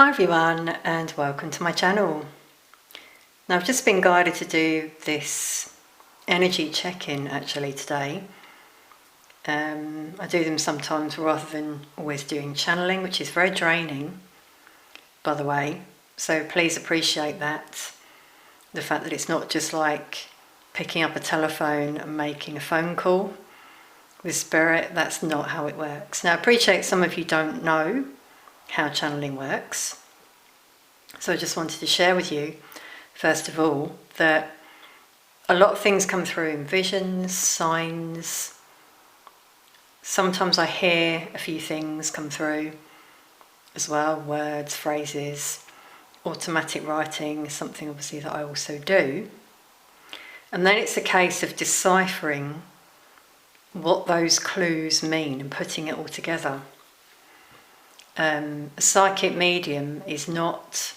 Hi everyone and welcome to my channel. Now I've just been guided to do this energy check-in actually today. I do them sometimes rather than always doing channeling, which is very draining, by the way, so please appreciate that. The fact that it's not just like picking up a telephone and making a phone call with spirit, that's not how it works. Now I appreciate some of you don't know how channeling works. So I just wanted to share with you, first of all, that a lot of things come through in visions, signs. Sometimes I hear a few things come through as well, words, phrases. Automatic writing is something obviously that I also do. And then it's a case of deciphering what those clues mean and putting it all together. A psychic medium is not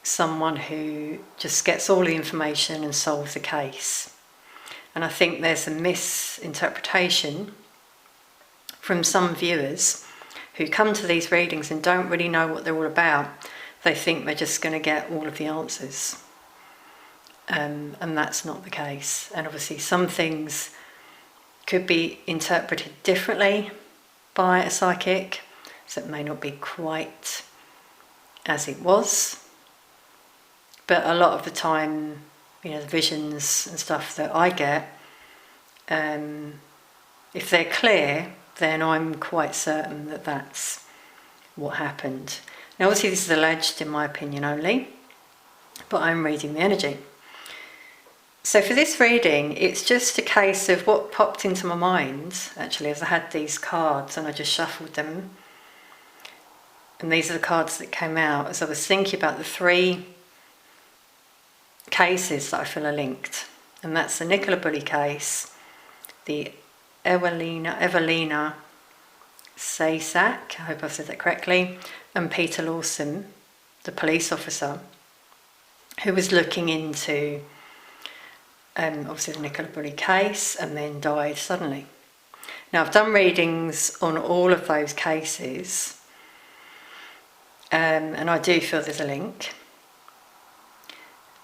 someone who just gets all the information and solves the case. And I think there's a misinterpretation from some viewers who come to these readings and don't really know what they're all about. They think they're just going to get all of the answers. And that's not the case. And obviously some things could be interpreted differently by a psychic. So it may not be quite as it was, but a lot of the time, you know, the visions and stuff that I get, if they're clear, then I'm quite certain that that's what happened. Now obviously this is alleged in my opinion only, but I'm reading the energy. So for this reading, it's just a case of what popped into my mind, actually, as I had these cards and I just shuffled them. And these are the cards that came out as I was thinking about the three cases that I feel are linked. And that's the Nicola Bulley case, the Ewelina Sasak, I hope I've said that correctly, and Peter Lawson, the police officer, who was looking into obviously the Nicola Bulley case and then died suddenly. Now I've done readings on all of those cases. And I do feel there's a link.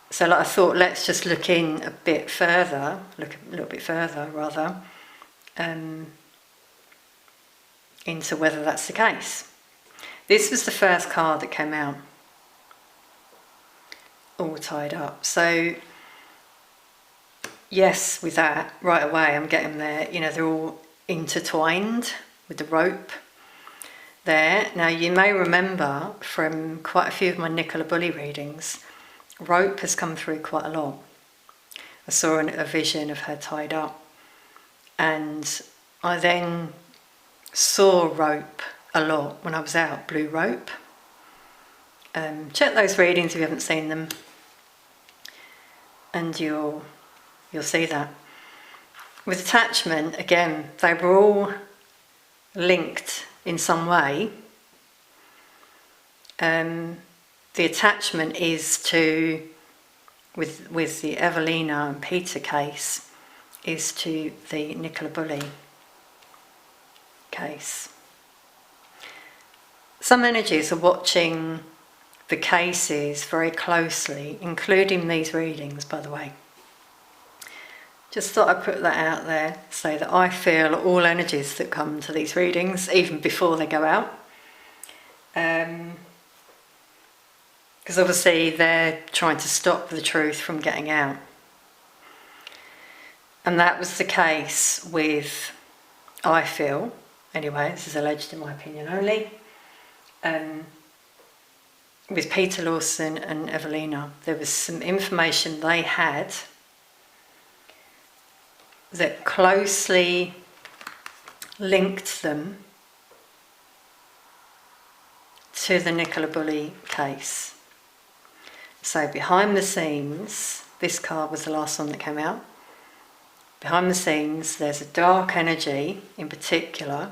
So like I thought, let's just look in a bit further, look a little bit further rather, into whether that's the case. This was the first card that came out, all tied up. So yes, with that, right away I'm getting there, you know, they're all intertwined with the rope there. Now you may remember from quite a few of my Nicola Bulley readings, rope has come through quite a lot. I saw a vision of her tied up, and I then saw rope a lot when I was out, blue rope. Check those readings if you haven't seen them, and you'll see that. With attachment, again, they were all linked in some way. The attachment is to, with the Ewelina and Peter case, is to the Nicola Bulley case. Some energies are watching the cases very closely, including these readings, by the way. Just thought I'd put that out there, so that I feel all energies that come to these readings, even before they go out. Because obviously they're trying to stop the truth from getting out. And that was the case with, I feel, anyway, this is alleged in my opinion only, with Peter Lawson and Ewelina. There was some information they had that closely linked them to the Nicola Bulley case. So behind the scenes, this card was the last one that came out. Behind the scenes, there's a dark energy in particular,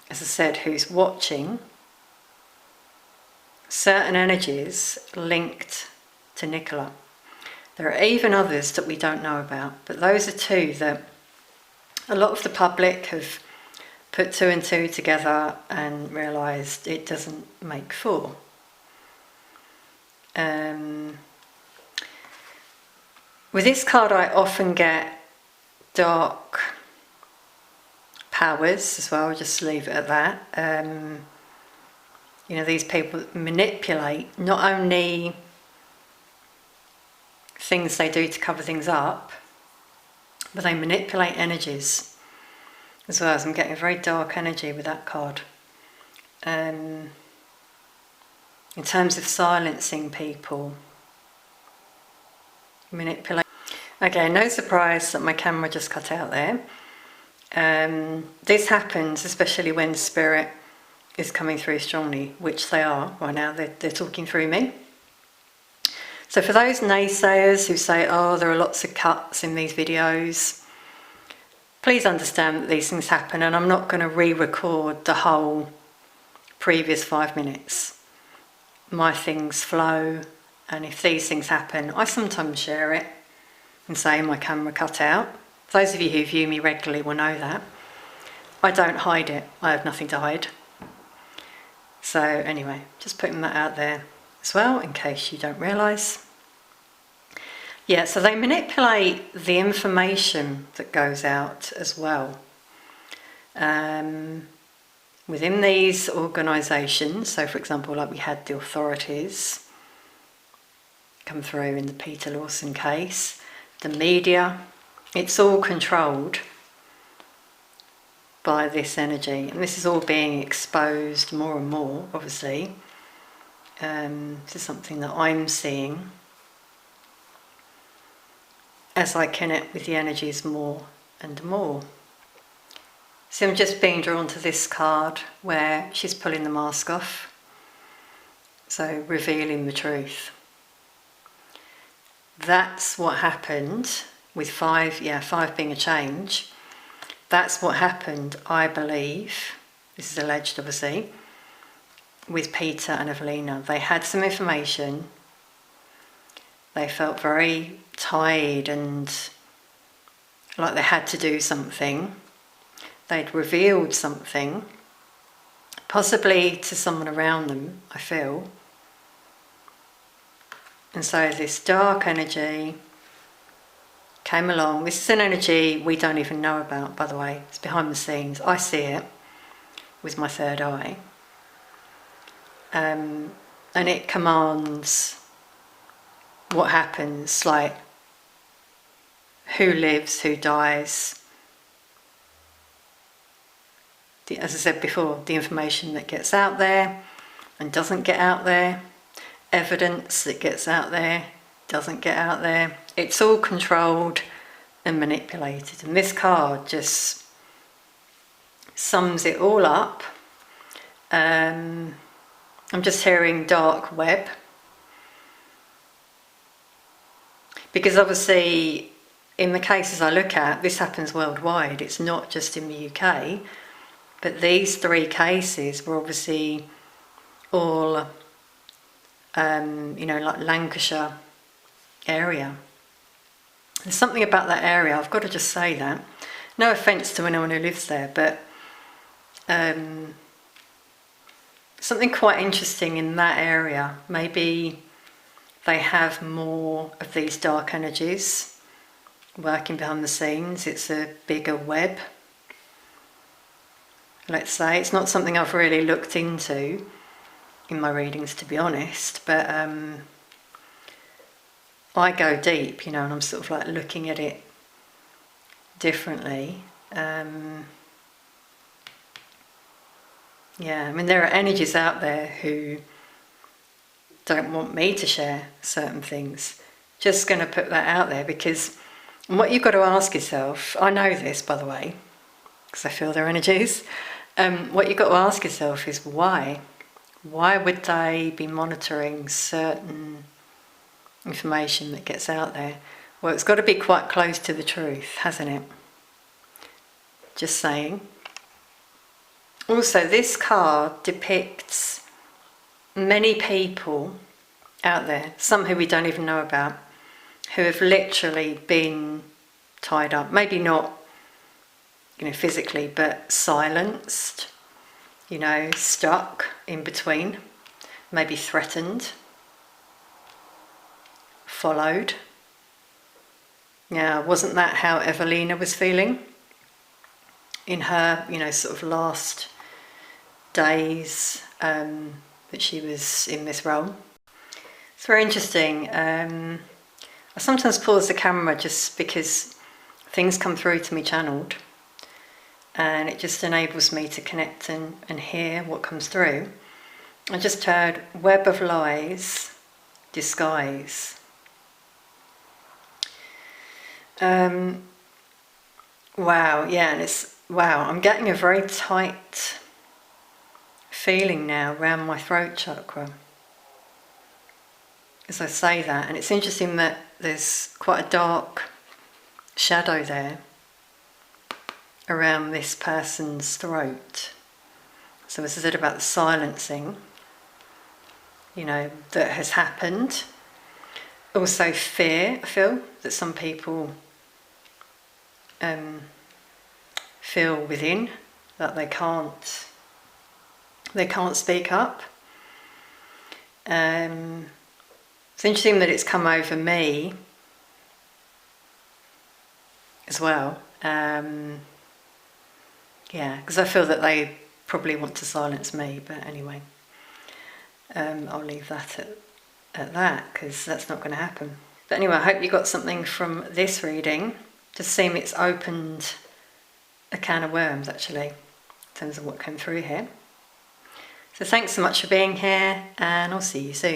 as I said, who's watching certain energies linked to Nicola. There are even others that we don't know about, but those are two that a lot of the public have put 2 and 2 together and realised it doesn't make 4. With this card I often get dark powers as well, I'll just leave it at that. You know, these people manipulate not only things they do to cover things up, but they manipulate energies as well. As I'm getting a very dark energy with that card. In terms of silencing people, manipulate. Okay, no surprise that my camera just cut out there. This happens especially when spirit is coming through strongly, which they are right now. They're talking through me. So for those naysayers who say, oh, there are lots of cuts in these videos, please understand that these things happen, and I'm not going to re-record the whole previous 5 minutes. My things flow, and if these things happen, I sometimes share it and say my camera cut out. Those of you who view me regularly will know that. I don't hide it. I have nothing to hide. So anyway, just putting that out there as well, in case you don't realise. Yeah, so they manipulate the information that goes out as well. Within these organisations, so for example, like we had the authorities come through in the Peter Lawson case, the media, it's all controlled by this energy, and this is all being exposed more and more, obviously. This is something that I'm seeing as I connect with the energies more and more. So I'm just being drawn to this card where she's pulling the mask off, so revealing the truth. That's what happened with 5, 5 being a change. That's what happened, I believe, this is alleged obviously, with Peter and Ewelina. They had some information, they felt very tired and like they had to do something. They'd revealed something, possibly to someone around them, I feel. And so this dark energy came along. This is an energy we don't even know about, by the way. It's behind the scenes. I see it with my third eye. And it commands what happens, like who lives, who dies. As I said before, the information that gets out there and doesn't get out there, evidence that gets out there, doesn't get out there. It's all controlled and manipulated. And this card just sums it all up. I'm just hearing dark web. Because obviously, in the cases I look at, this happens worldwide. It's not just in the UK. But these 3 cases were obviously all, like Lancashire area. There's something about that area, I've got to just say that. No offence to anyone who lives there, but something quite interesting in that area. Maybe they have more of these dark energies working behind the scenes. It's a bigger web, let's say. It's not something I've really looked into in my readings, to be honest, but I go deep, and I'm sort of like looking at it differently. Yeah, I mean, there are energies out there who don't want me to share certain things. Just going to put that out there, because what you've got to ask yourself, I know this, by the way, because I feel their energies. What you've got to ask yourself is why? Why would they be monitoring certain information that gets out there? Well, it's got to be quite close to the truth, hasn't it? Just saying. Also, this card depicts many people out there, some who we don't even know about, who have literally been tied up. Maybe not physically, but silenced, stuck in between, maybe threatened, followed. Now, wasn't that how Ewelina was feeling in her, sort of last days that she was in this role? It's very interesting. I sometimes pause the camera just because things come through to me channeled, and it just enables me to connect and hear what comes through. I just heard web of lies, disguise. Wow, yeah, and I'm getting a very tight feeling now around my throat chakra as I say that, and it's interesting that there's quite a dark shadow there around this person's throat. So as I said about the silencing, that has happened. Also fear, I feel that some people feel within that they can't speak up. It's interesting that it's come over me as well. Because I feel that they probably want to silence me, but anyway, I'll leave that at that, because that's not going to happen. But anyway, I hope you got something from this reading. Just seems it's opened a can of worms, actually, in terms of what came through here. So thanks so much for being here, and I'll see you soon.